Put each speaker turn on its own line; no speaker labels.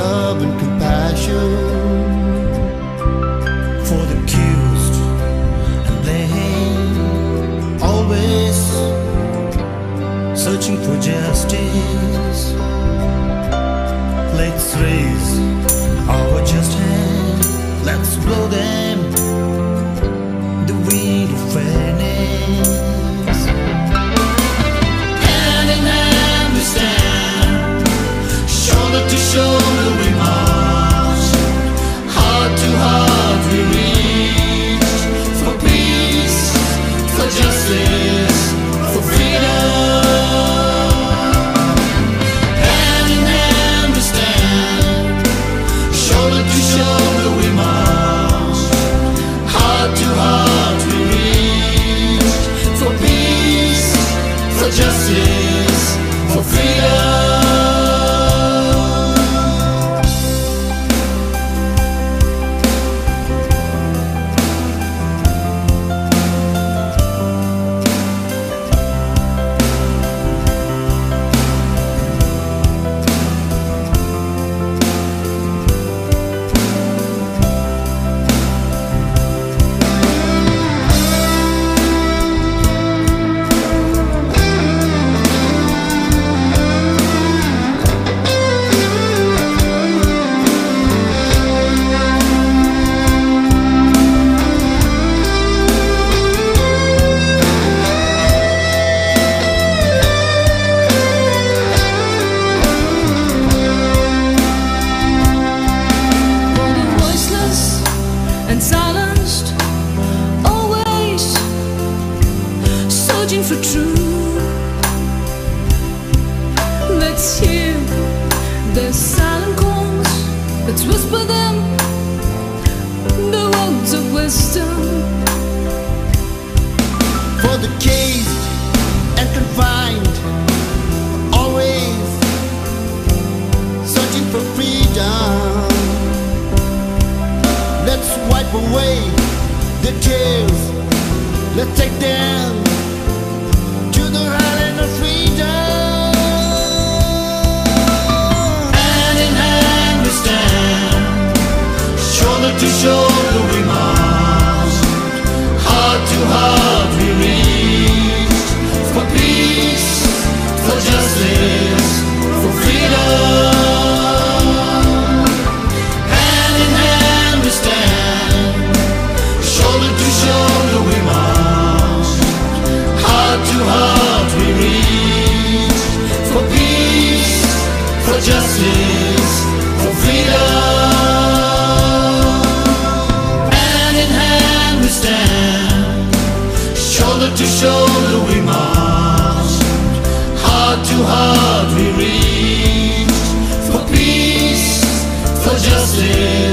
love and compassion for the accused and blamed, always searching for justice. Let's raise our just hand, let's blow them the wind of fairness. Hand in hand we stand, shoulder to shoulder we march, heart to heart we reach, for peace, for justice, for freedom. Hand in hand we stand, shoulder to shoulder we march, heart to heart we reach, for peace, for justice, for freedom.
Silenced, always searching for truth. Let's hear the silent calls, let's whisper them the words of wisdom.
For the caged and confined, always searching for freedom. Let's wipe away the tears, let's take them to the island of freedom. Hand in hand we stand, shoulder to shoulder we march, heart to heart we reach, for peace, for justice, for freedom. Justice, for freedom. Hand in hand we stand, shoulder to shoulder we march, heart to heart we reach, for peace, for justice.